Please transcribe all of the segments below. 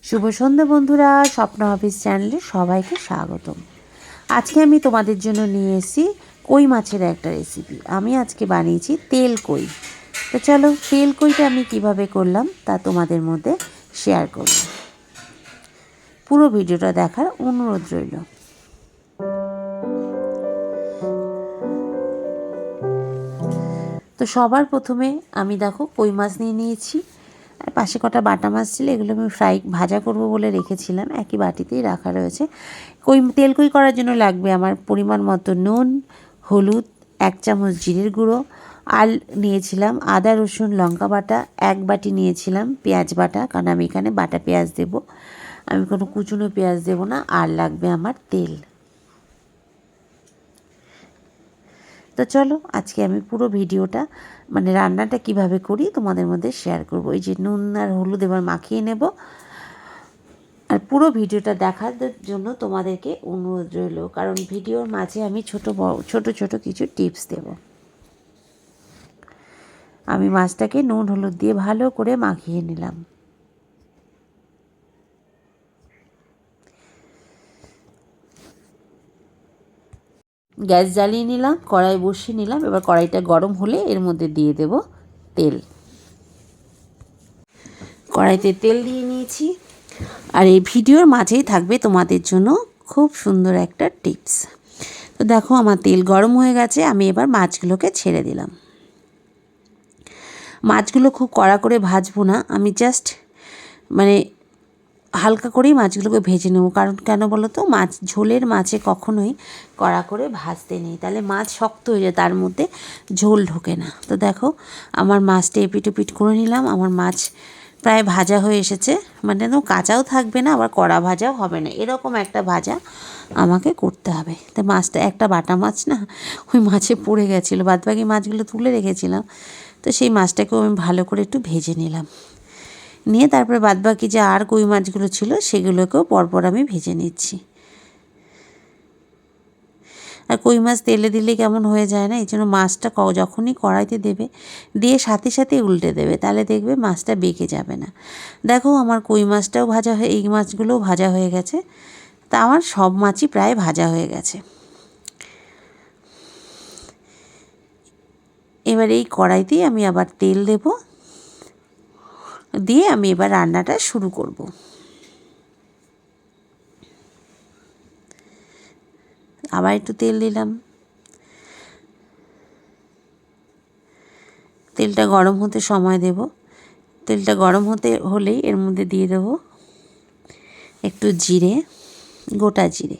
শুভ সন্ধ্যা বন্ধুরা, স্বপ্ন অফিস চ্যানেলে সবাইকে স্বাগতম। আজকে আমি তোমাদের জন্য নিয়ে এসেছি কই মাছের একটা রেসিপি। আমি আজকে বানিয়েছি তেল কই। তো চলো তেল কইটা আমি কিভাবে করলাম তা তোমাদের মধ্যে শেয়ার করব। পুরো ভিডিওটা দেখার অনুরোধ রইল। তো সবার প্রথমে আমি দেখো কই মাছ নিয়ে নিয়েছি, আর পাশে কটা বাটা মাছ ছিল, এগুলো আমি ভাজা করব বলে রেখেছিলাম, একই বাটিতেই রাখা রয়েছে। তেল কই করার জন্য লাগবে আমার পরিমাণ মতো নুন, হলুদ, 1 চামচ জিরের গুঁড়ো, আর নিয়েছিলাম আদা রসুন লঙ্কা বাটা, 1 বাটি নিয়েছিলাম পেঁয়াজ বাটা, কারণ আমি এখানে বাটা পেঁয়াজ দেবো, আমি কোনো কুচনো পেঁয়াজ দেবো না, আর লাগবে আমার তেল। তো চলো আজকে আমি পুরো ভিডিওটা মানে রান্নাটা কিভাবে করি তোমাদের মধ্যে শেয়ার করব। এই যে নুন আর হলুদ এবার মাখিয়ে নেব, আর পুরো ভিডিওটা দেখার জন্য তোমাদেরকে অনুরোধ রইল, কারণ ভিডিওর মাঝে আমি ছোট ছোট কিছু টিপস দেব। আমি মাছটাকে নুন হলুদ দিয়ে ভালো করে মাখিয়ে নিলাম। গ্যাস জ্বালিয়ে নিলাম, কড়াই বসিয়ে নিলাম। এবার কড়াইটা গরম হলে এর মধ্যে দিয়ে দেব তেল। কড়াইতে তেল দিয়ে নিয়েছি, আর এই ভিডিওর মাঝেই থাকবে তোমাদের জন্য খুব সুন্দর একটা টিপস। তো দেখো আমার তেল গরম হয়ে গেছে, আমি এবার মাছগুলোকে ছেড়ে দিলাম। মাছগুলো খুব কড়া করে ভাজবো না, আমি জাস্ট মানে হালকা করেই মাছগুলোকে ভেজে নেবো। কারণ কেন বলো তো, ঝোলের মাছে কখনোই কড়া করে ভাজতে নেই, তাহলে মাছ শক্ত হয়ে যায়, তার মধ্যে ঝোল ঢোকে না। তো দেখো আমার মাছটা এপিট ওপিট করে নিলাম। আমার মাছ প্রায় ভাজা হয়ে এসেছে, মানে তো কাঁচাও থাকবে না আবার কড়া ভাজাও হবে না, এরকম একটা ভাজা আমাকে করতে হবে। তো মাছটা একটা বাটা মাছ না, ওই মাছে পড়ে গেছিলো, বাদবাকি মাছগুলো তুলে রেখেছিলাম, তো সেই মাছটাকেও আমি ভালো করে একটু ভেজে নিলাম। নিয়ে তারপরে বাদবাকি যে আর কই মাছগুলো ছিল সেগুলোকেও পরপর আমি ভেজে নিচ্ছি। আর কই মাছ তেলে দিলে কেমন হয়ে যায় না, এই জন্য মাছটা যখনই কড়াইতে দেবে দিয়ে সাথে সাথে উল্টে দেবে, তাহলে দেখবে মাছটা বেঁকে যাবে না। দেখো আমার কই মাছটাও ভাজা হয়ে, এই মাছগুলোও ভাজা হয়ে গেছে। তা আমার সব মাছই প্রায় ভাজা হয়ে গেছে। এবার এই কড়াইতেই আমি আবার তেল দেব, দিয়ে আমি এবার রান্নাটা শুরু করব। আবার একটু তেল দিলাম, তেলটা গরম হতে সময় দেব। তেলটা গরম হলেই এর মধ্যে দিয়ে দেব একটু জিরে, গোটা জিরে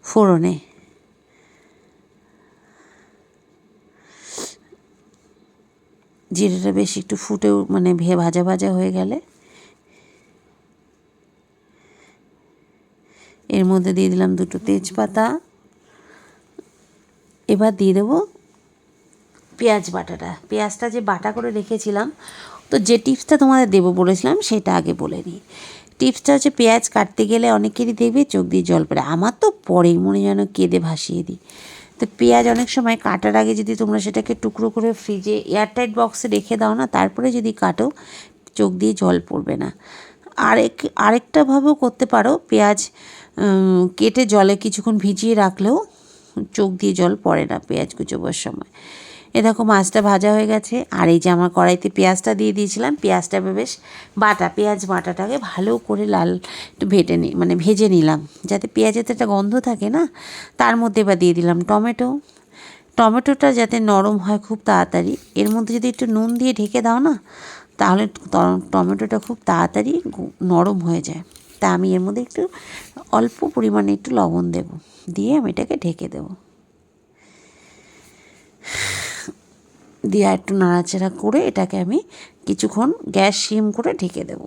ফোড়নে। জিরেটা বেশ একটু ফুটেও মানে ভাজা ভাজা হয়ে গেলে এর মধ্যে দিয়ে দিলাম 2টো তেজপাতা। এবার দিয়ে দেবো পেঁয়াজ বাটাটা। পেঁয়াজটা যে বাটা করে রেখেছিলাম, তো যে টিপসটা তোমাদের দেবো বলেছিলাম সেটা আগে বলে নিই। টিপসটা হচ্ছে, পেঁয়াজ কাটতে গেলে অনেকেরই দেখবে চোখ দিয়ে জল পড়ে, আমার তো পরেই মনে যেন কেঁদে ভাসিয়ে দিই। তো পেঁয়াজ অনেক সময় কাটার আগে যদি তোমরা সেটাকে টুকরো করে ফ্রিজে এয়ারটাইট বক্সে রেখে দাও না, তারপরে যদি কাটো চোখ দিয়ে জল পড়বে না। আরেকটাভাবেও করতে পারো, পেঁয়াজ কেটে জলে কিছুক্ষণ ভিজিয়ে রাখলেও চোখ দিয়ে জল পড়ে না পেঁয়াজ কুচোবার সময়। এ দেখো মাছটা ভাজা হয়ে গেছে, আর এই যে আমার কড়াইতে পেঁয়াজটা দিয়ে দিয়েছিলাম, পেঁয়াজটা বেশ পেঁয়াজ বাটাটাকে ভালো করে লাল একটু ভেজে নিলাম, যাতে পেঁয়াজের একটা গন্ধ থাকে না। তার মধ্যে এবার দিয়ে দিলাম টমেটোটা যাতে নরম হয় খুব তাড়াতাড়ি। এর মধ্যে যদি একটু নুন দিয়ে ঢেকে দাও না, তাহলে টমেটোটা খুব তাড়াতাড়ি নরম হয়ে যায়। তা আমি এর মধ্যে একটু অল্প পরিমাণে একটু লবণ দেব, দিয়ে আমি এটাকে ঢেকে দেবো। দিয়ে একটু নাড়াচাড়া করে এটাকে আমি কিছুক্ষণ গ্যাস সিম করে ঢেকে দেব।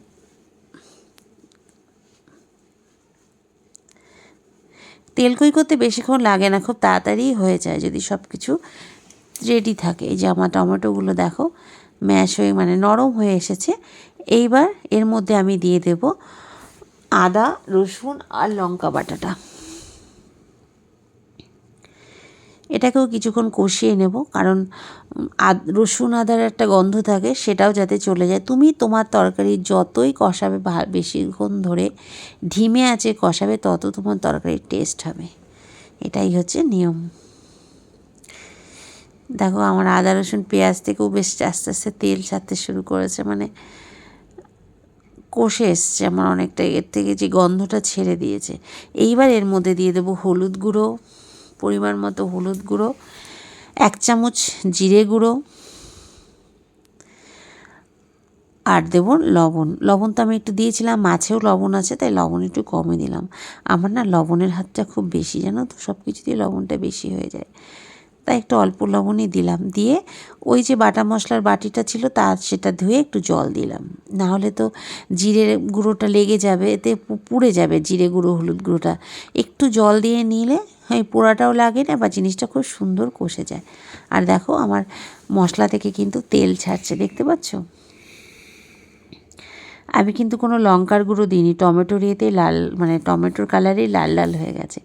তেল কই করতে বেশিক্ষণ লাগে না, খুব তাড়াতাড়ি হয়ে যায় যদি সব কিছু রেডি থাকে। এই যে আমার টমেটোগুলো দেখো ম্যাশ হয়ে মানে নরম হয়ে এসেছে। এইবার এর মধ্যে আমি দিয়ে দেব আদা রসুন আর লঙ্কা বাটাটা। এটাকেও কিছুক্ষণ কষিয়ে নেব, কারণ রসুন আদার একটা গন্ধ থাকে, সেটাও যাতে চলে যায়। তুমি তোমার তরকারি যতই কষাবে বেশিক্ষণ ধরে ধিমে আঁচে কষাবে, তত তোমার তরকারির টেস্ট হবে। এটাই হচ্ছে নিয়ম। দেখো আমার আদা রসুন পেঁয়াজ থেকেও বেশ আস্তে আস্তে তেল ছাড়তে শুরু করেছে, মানে কষে এসছে আমার অনেকটা, এর থেকে যে গন্ধটা ছেড়ে দিয়েছে। এইবার এর মধ্যে দিয়ে দেবো হলুদ গুঁড়ো, পরিমাণ মতো হলুদ গুঁড়ো, 1 চামচ জিরে গুঁড়ো, আর দেবো লবণ। লবণ তো আমি একটু দিয়েছিলাম, মাছেও লবণ আছে, তাই লবণ একটু কমই দিলাম। আমার না লবণের হাতটা খুব বেশি, জানো তো, সব কিছুতেই লবণটা বেশি হয়ে যায়, তাই একটু অল্প লবণই দিলাম। দিয়ে ওই যে বাটা মশলার বাটিটা ছিল সেটা ধুয়ে একটু জল দিলাম, না হলে তো জিরে গুঁড়োটা লেগে যাবে, এতে পুড়ে যাবে জিরে গুঁড়ো হলুদ গুঁড়োটা। একটু জল দিয়ে নিলে এই পোড়াটাও লাগে না, বা জিনিসটা খুব সুন্দর কষে যায়। আর দেখো আমার মশলা থেকে কিন্তু তেল ছাড়ছে, দেখতে পাচ্ছ। আমি কিন্তু কোনো লঙ্কার গুঁড়ো দিইনি, টমেটোর ইয়েতে লাল, মানে টমেটোর কালারেই লাল লাল হয়ে গেছে।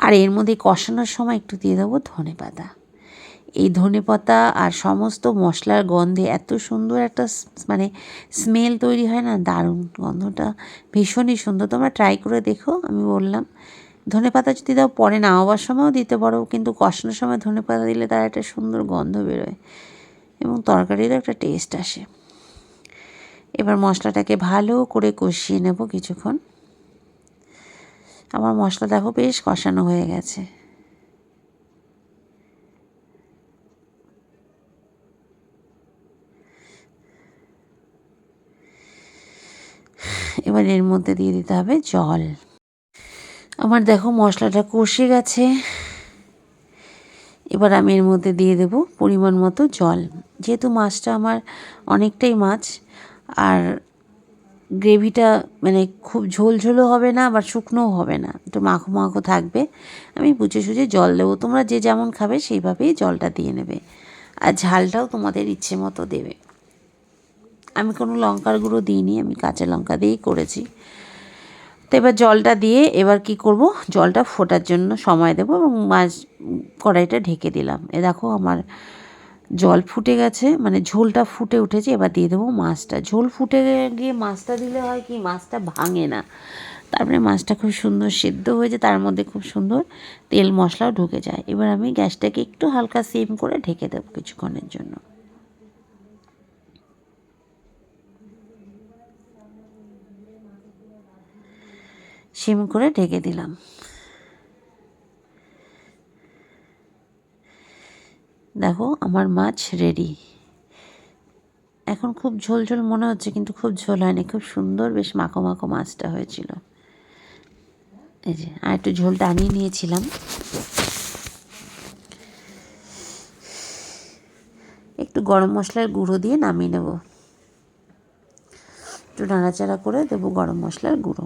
আর এর মধ্যে কষানোর সময় একটু দিয়ে দেবো ধনেপাতা। এই ধনেপাতা আর সমস্ত মশলার গন্ধে এত সুন্দর একটা মানে স্মেল তৈরি হয় না, দারুণ, গন্ধটা ভীষণই সুন্দর। তোমরা ট্রাই করে দেখো। আমি বললাম ধনেপাতা যদি দাও পরে নামাবার সময়ও দিতে পারো, কিন্তু কষানোর সময় ধনেপাতা দিলে তার একটা সুন্দর গন্ধ বেরোয় এবং তরকারিরও একটা টেস্ট আসে। এবার মশলাটাকে ভালো করে কষিয়ে নেব কিছুক্ষণ। আমার মশলা দেখো বেশ কষানো হয়ে গেছে। এবার এর মধ্যে দিয়ে দিতে হবে জল। আমার দেখো মশলাটা কষে গেছে। এবার আমি এর মধ্যে দিয়ে দেব পরিমাণ মতো জল। যেহেতু মাছটা আমার অনেকটাই মাছ, আর গ্রেভিটা মানে খুব ঝোল ঝোলও হবে না, আবার শুকনোও হবে না, একটু মাখো মাখো থাকবে। আমি বুঝে সুঝে জল দেবো, তোমরা যে যেমন খাবে সেইভাবেই জলটা দিয়ে নেবে, আর ঝালটাও তোমাদের ইচ্ছে মতো দেবে। আমি কোনো লঙ্কার গুঁড়ো দিইনি, আমি কাঁচা লঙ্কা দিয়েই করেছি। তো এবার জলটা দিয়ে এবার কি করব, জলটা ফোটার জন্য সময় দেবো এবং মাছ কড়াইটা ঢেকে দিলাম। এ দেখো আমার জল ফুটে গেছে, মানে ঝোলটা ফুটে উঠেছে। এবার দিয়ে দেবো মাছটা। ঝোল ফুটে গিয়ে মাছটা দিলে হয় কি, মাছটা ভাঙে না, তারপরে মাছটা খুব সুন্দর সেদ্ধ হয়ে যায়, তার মধ্যে খুব সুন্দর তেল মশলাও ঢুকে যায়। এবার আমি গ্যাসটাকে একটু হালকা সিম করে ঢেকে দেবো কিছুক্ষণের জন্য। সিম করে ঢেকে দিলাম। দেখো আমার মাছ রেডি। এখন খুব ঝোল ঝোল মনে হচ্ছে, কিন্তু খুব ঝোল হয়নি, খুব সুন্দর বেশ মাখো মাখো মাছটা হয়েছিল। এই যে আর একটু ঝোল টানিয়ে নিয়েছিলাম। একটু গরম মশলার গুঁড়ো দিয়ে নামিয়ে নেব। একটু নাড়াচাড়া করে দেবো গরম মশলার গুঁড়ো।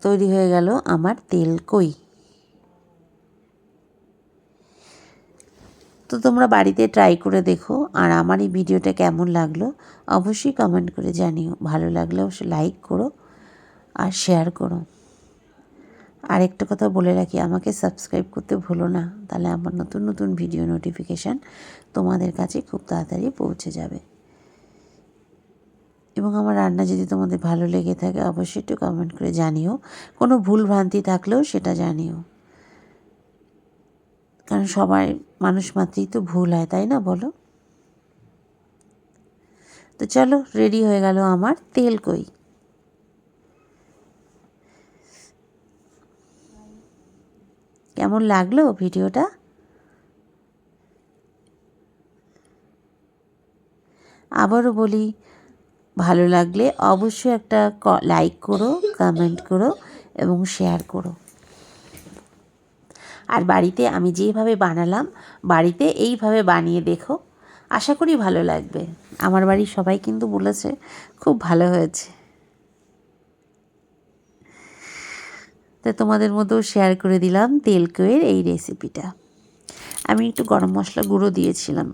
তৈরি হয়ে গেল আমার তেল কই। তো তোমরা বাড়িতে ট্রাই করে দেখো, আর আমার এই ভিডিওটা কেমন লাগলো অবশ্যই কমেন্ট করে জানিও। ভালো লাগলে অবশ্যই লাইক করো আর শেয়ার করো। আর একটা কথা বলে রাখি, আমাকে সাবস্ক্রাইব করতে ভুলো না, তাহলে আমার নতুন নতুন ভিডিও নোটিফিকেশান তোমাদের কাছে খুব তাড়াতাড়ি পৌঁছে যাবে। এবং আমার রান্না যদি তোমাদের ভালো লেগে থাকে অবশ্যই একটু কমেন্ট করে জানিও। কোনো ভুল ভ্রান্তি থাকলেও সেটা জানিও, কারণ সবাই মানুষ মাত্রই তো ভুল হয়, তাই না বলো? তো চলো, রেডি হয়ে গেল আমার তেল কই। কেমন লাগলো ভিডিওটা? আবারও বলি, ভালো লাগলে অবশ্যই একটা লাইক করো, কমেন্ট করো এবং শেয়ার করো। আর বাড়িতে আমি যেভাবে বানালাম, বাড়িতে এইভাবে বানিয়ে দেখো, আশা করি ভালো লাগবে। আমার বাড়ির সবাই কিন্তু বলেছে খুব ভালো হয়েছে। তো তো তোমাদের মধ্যেও শেয়ার করে দিলাম তেলকইয়ের এই রেসিপিটা। আমি একটু গরম মশলা গুঁড়ো দিয়েছিলাম।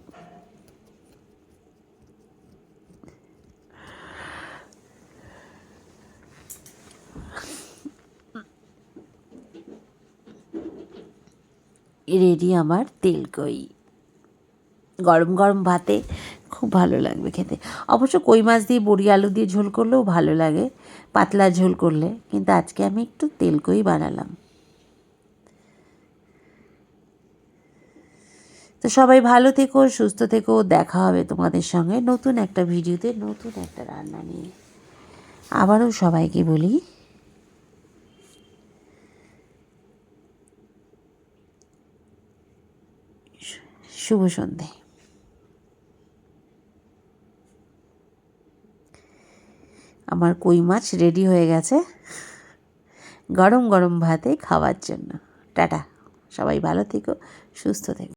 রেডি আমার তেলকই, গরম গরম ভাতে খুব ভালো লাগবে খেতে। অবশ্য কই মাছ দিয়ে বড়ি আলু দিয়ে ঝোল করলেও ভালো লাগে, পাতলা ঝোল করলে, কিন্তু আজকে আমি একটু তেলকই বানালাম। তো সবাই ভালো থেকো, সুস্থ থেকো, দেখা হবে তোমাদের সঙ্গে নতুন একটা ভিডিওতে, নতুন একটা রান্না নিয়ে। আবারও সবাইকে বলি শুভ সন্ধে। আমার কই মাছ রেডি হয়ে গেছে গরম গরম ভাতে খাওয়ার জন্য। টাটা, সবাই ভালো থেকো, সুস্থ থেকো।